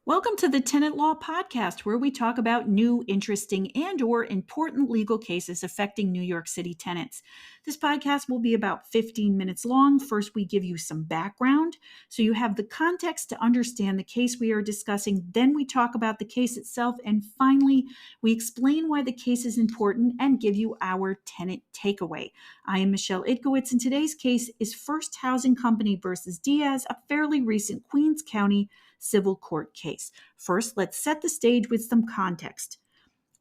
Welcome to the Tenant Law Podcast, where we talk about new, interesting, and/or important legal cases affecting New York City tenants. This podcast will be about 15 minutes long. First, we give you some background, so you have the context to understand the case we are discussing. Then we talk about the case itself, and finally, we explain why the case is important and give you our tenant takeaway. I am Michelle Idkowitz, and today's case is First Housing Company versus Diaz, a fairly recent Queens County civil court case. First, let's set the stage with some context.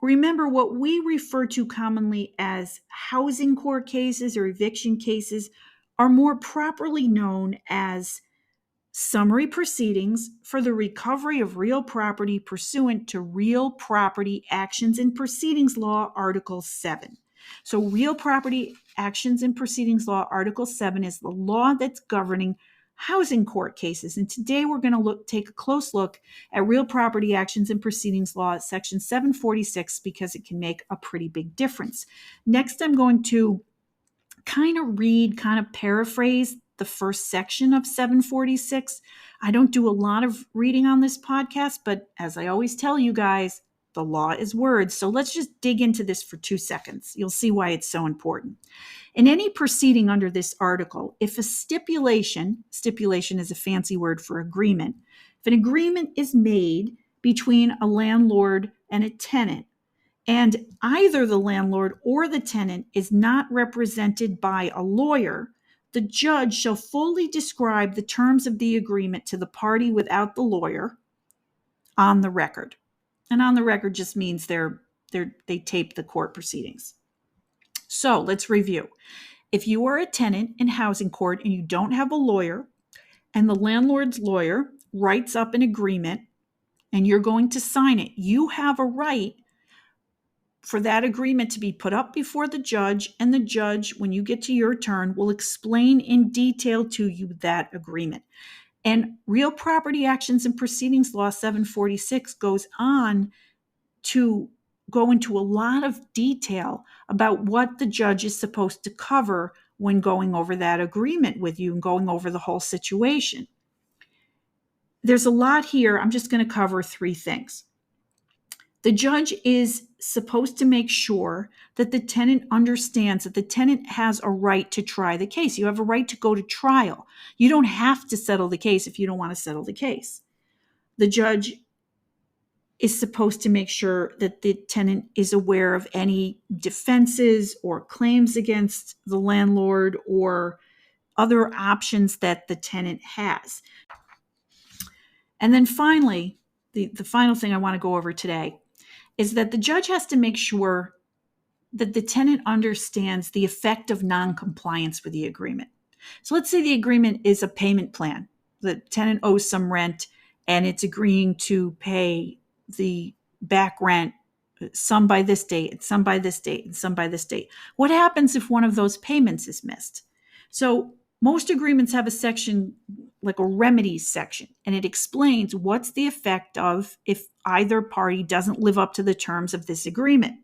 Remember, what we refer to commonly as housing court cases or eviction cases are more properly known as summary proceedings for the recovery of real property pursuant to Real Property Actions and Proceedings Law, Article 7. So, Real Property Actions and Proceedings Law, Article 7 is the law that's governing housing court cases. And today we're going to take a close look at Real Property Actions and Proceedings Law, Section 746, because it can make a pretty big difference. Next, I'm going to kind of paraphrase the first section of 746. I don't do a lot of reading on this podcast, but as I always tell you guys, the law is words. So let's just dig into this for 2 seconds. You'll see why it's so important. In any proceeding under this article, if a stipulation is a fancy word for agreement, if an agreement is made between a landlord and a tenant, and either the landlord or the tenant is not represented by a lawyer, the judge shall fully describe the terms of the agreement to the party without the lawyer on the record. And on the record just means they tape the court proceedings. So let's review. If you are a tenant in housing court and you don't have a lawyer, and the landlord's lawyer writes up an agreement and you're going to sign it, you have a right for that agreement to be put up before the judge, and the judge, when you get to your turn, will explain in detail to you that agreement. And Real Property Actions and Proceedings Law 746 goes on to go into a lot of detail about what the judge is supposed to cover when going over that agreement with you and going over the whole situation. There's a lot here. I'm just going to cover 3 things. The judge is supposed to make sure that the tenant understands that the tenant has a right to try the case. You have a right to go to trial. You don't have to settle the case if you don't want to settle the case. The judge is supposed to make sure that the tenant is aware of any defenses or claims against the landlord or other options that the tenant has. And then finally, the final thing I want to go over today is that the judge has to make sure that the tenant understands the effect of noncompliance with the agreement. So let's say the agreement is a payment plan. The tenant owes some rent and it's agreeing to pay the back rent, some by this date, and some by this date, and some by this date. What happens if one of those payments is missed? So most agreements have a section like a remedies section, and it explains what's the effect of if either party doesn't live up to the terms of this agreement.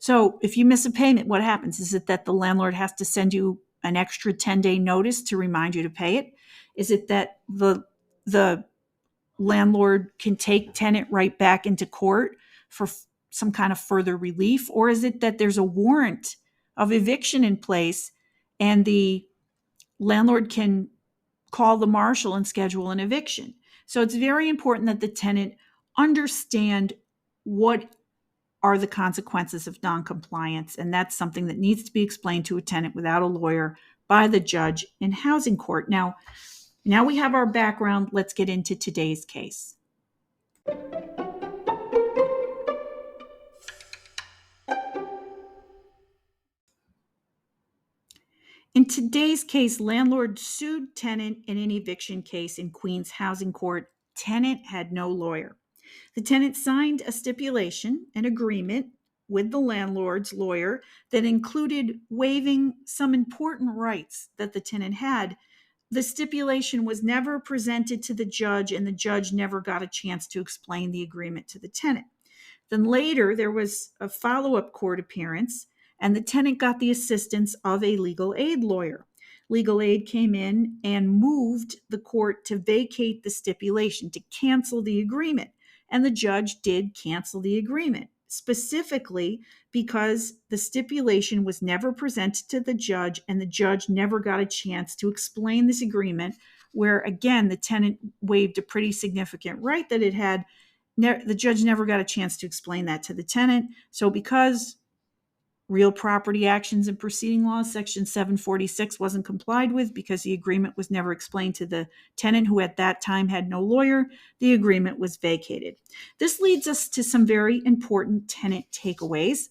So if you miss a payment, what happens? Is it that the landlord has to send you an extra 10-day notice to remind you to pay it? Is it that the landlord can take tenant right back into court for some kind of further relief? Or is it that there's a warrant of eviction in place and the landlord can call the marshal and schedule an eviction? So it's very important that the tenant understand what are the consequences of noncompliance, and that's something that needs to be explained to a tenant without a lawyer by the judge in housing court. Now we have our background. Let's get into today's case. In today's case, landlord sued tenant in an eviction case in Queens Housing Court. Tenant had no lawyer. The tenant signed a stipulation, an agreement with the landlord's lawyer that included waiving some important rights that the tenant had. The stipulation was never presented to the judge, and the judge never got a chance to explain the agreement to the tenant. Then later, there was a follow-up court appearance, and the tenant got the assistance of a legal aid lawyer. legal aid came in and moved the court to vacate the stipulation, to cancel the agreement. And the judge did cancel the agreement, specifically because the stipulation was never presented to the judge, and the judge never got a chance to explain this agreement, where, again, the tenant waived a pretty significant right that it had. The judge never got a chance to explain that to the tenant. So because Real Property Actions and Proceeding Law, Section 746, wasn't complied with because the agreement was never explained to the tenant, who at that time had no lawyer, the agreement was vacated. This leads us to some very important tenant takeaways.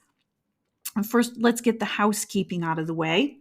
First, let's get the housekeeping out of the way.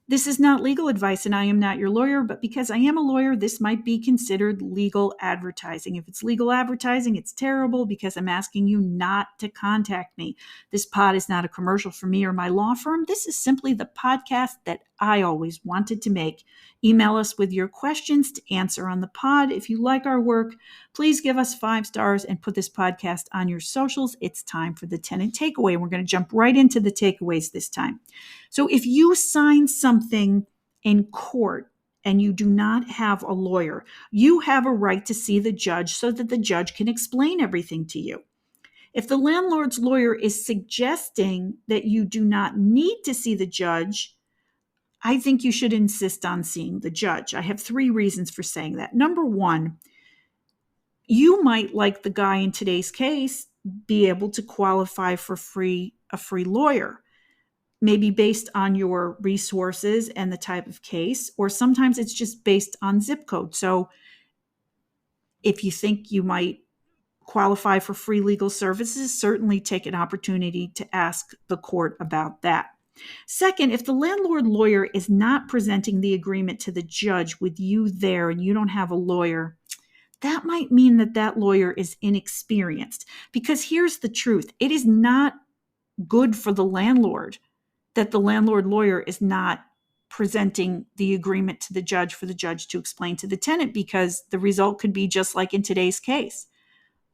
This is not legal advice, and I am not your lawyer, but because I am a lawyer, this might be considered legal advertising. If it's legal advertising, it's terrible because I'm asking you not to contact me. This pod is not a commercial for me or my law firm. This is simply the podcast that I always wanted to make. Email us with your questions to answer on the pod. If you like our work, please give us 5 stars and put this podcast on your socials. It's time for the tenant takeaway. We're going to jump right into the takeaways this time. So if you sign something in court and you do not have a lawyer, you have a right to see the judge so that the judge can explain everything to you. If the landlord's lawyer is suggesting that you do not need to see the judge, I think you should insist on seeing the judge. I have 3 reasons for saying that. Number 1, you might, like the guy in today's case, be able to qualify for a free lawyer, maybe based on your resources and the type of case, or sometimes it's just based on zip code. So if you think you might qualify for free legal services, certainly take an opportunity to ask the court about that. Second, if the landlord lawyer is not presenting the agreement to the judge with you there and you don't have a lawyer, that might mean that that lawyer is inexperienced. Because here's the truth. It is not good for the landlord that the landlord lawyer is not presenting the agreement to the judge for the judge to explain to the tenant, because the result could be just like in today's case.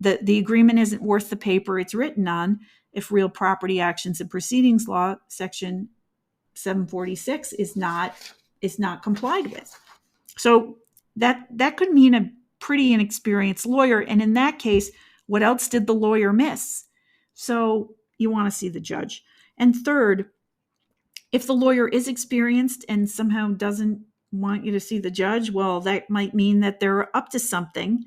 The agreement isn't worth the paper it's written on if Real Property Actions and Proceedings Law, Section 746, is not complied with. So that could mean a pretty inexperienced lawyer. And in that case, what else did the lawyer miss? So you want to see the judge. And third, if the lawyer is experienced and somehow doesn't want you to see the judge, well, that might mean that they're up to something.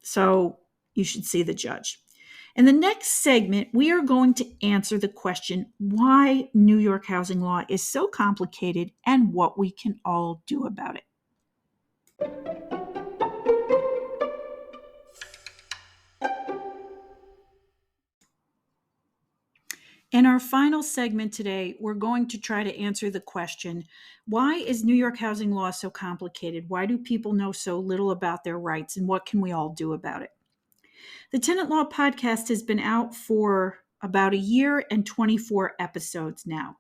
So you should see the judge. In the next segment, we are going to answer the question why New York housing law is so complicated and what we can all do about it. In our final segment today, we're going to try to answer the question, why is New York housing law so complicated? Why do people know so little about their rights, and what can we all do about it? The Tenant Law Podcast has been out for about a year and 24 episodes now.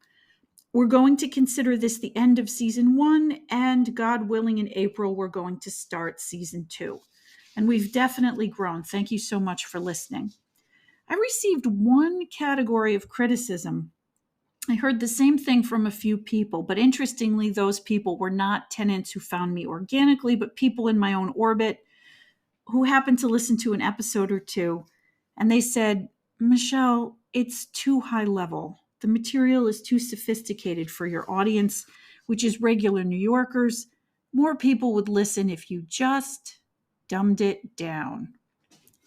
We're going to consider this the end of season 1, and God willing, in April, we're going to start season 2. And we've definitely grown. Thank you so much for listening. I received one category of criticism. I heard the same thing from a few people, but interestingly, those people were not tenants who found me organically, but people in my own orbit who happened to listen to an episode or two. And they said, Michelle, it's too high level. The material is too sophisticated for your audience, which is regular New Yorkers. More people would listen if you just dumbed it down.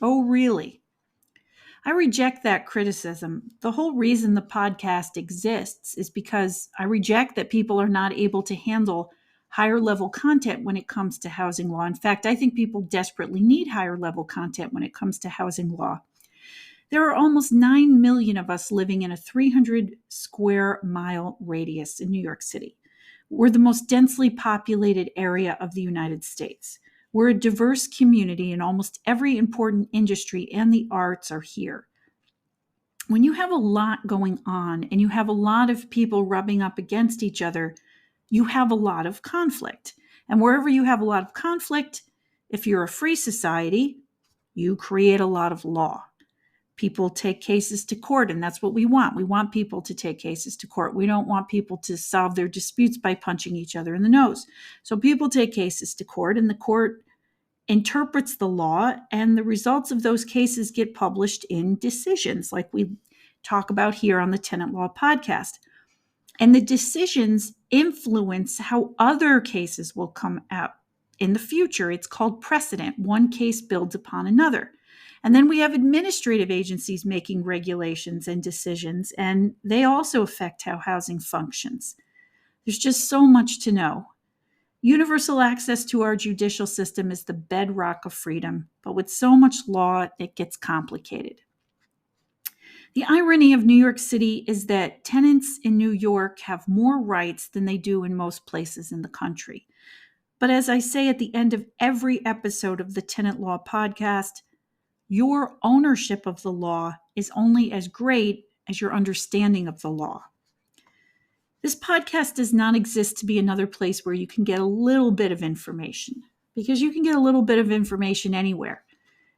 Oh, really? I reject that criticism. The whole reason the podcast exists is because I reject that people are not able to handle higher level content when it comes to housing law. In fact, I think people desperately need higher level content when it comes to housing law. There are almost 9 million of us living in a 300 square mile radius in New York City. We're the most densely populated area of the United States. We're a diverse community, and almost every important industry and the arts are here. When you have a lot going on and you have a lot of people rubbing up against each other, you have a lot of conflict. And wherever you have a lot of conflict, if you're a free society, you create a lot of law. People take cases to court, and that's what we want. We want people to take cases to court. We don't want people to solve their disputes by punching each other in the nose. So people take cases to court, and the court interprets the law, and the results of those cases get published in decisions like we talk about here on the Tenant Law podcast. And the decisions influence how other cases will come out in the future. It's called precedent. One case builds upon another. And then we have administrative agencies making regulations and decisions, and they also affect how housing functions. There's just so much to know. Universal access to our judicial system is the bedrock of freedom, but with so much law, it gets complicated. The irony of New York City is that tenants in New York have more rights than they do in most places in the country. But as I say at the end of every episode of the Tenant Law podcast, your ownership of the law is only as great as your understanding of the law. This podcast does not exist to be another place where you can get a little bit of information, because you can get a little bit of information anywhere.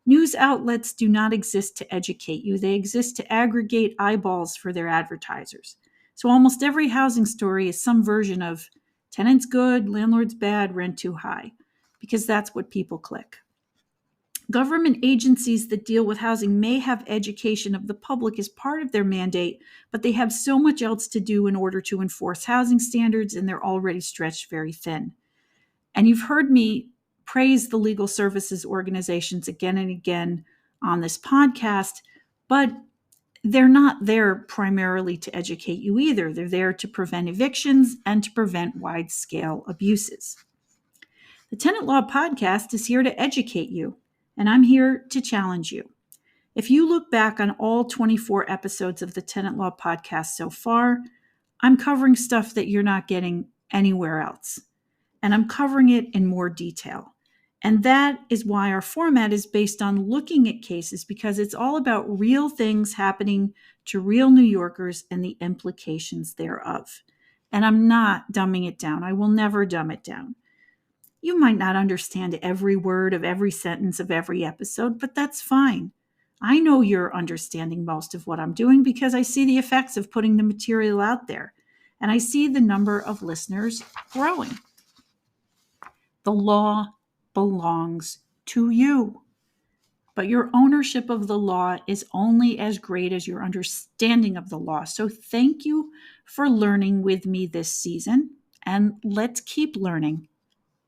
News outlets do not exist to educate you. They exist to aggregate eyeballs for their advertisers. So almost every housing story is some version of tenants good, landlords bad, rent too high, because that's what people click. Government agencies that deal with housing may have education of the public as part of their mandate, but they have so much else to do in order to enforce housing standards, and they're already stretched very thin. And you've heard me praise the legal services organizations again and again on this podcast, but they're not there primarily to educate you either. They're there to prevent evictions and to prevent wide-scale abuses. The Tenant Law podcast is here to educate you, and I'm here to challenge you. If you look back on all 24 episodes of the Tenant Law podcast so far, I'm covering stuff that you're not getting anywhere else. And I'm covering it in more detail. And that is why our format is based on looking at cases, because it's all about real things happening to real New Yorkers and the implications thereof. And I'm not dumbing it down. I will never dumb it down. You might not understand every word of every sentence of every episode, but that's fine. I know you're understanding most of what I'm doing because I see the effects of putting the material out there, and I see the number of listeners growing. The law belongs to you, but your ownership of the law is only as great as your understanding of the law. So thank you for learning with me this season, and let's keep learning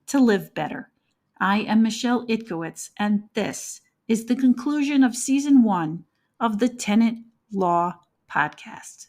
to live better. I am Michelle Itkowitz, and this is the conclusion of Season 1 of the Tenant Law Podcast.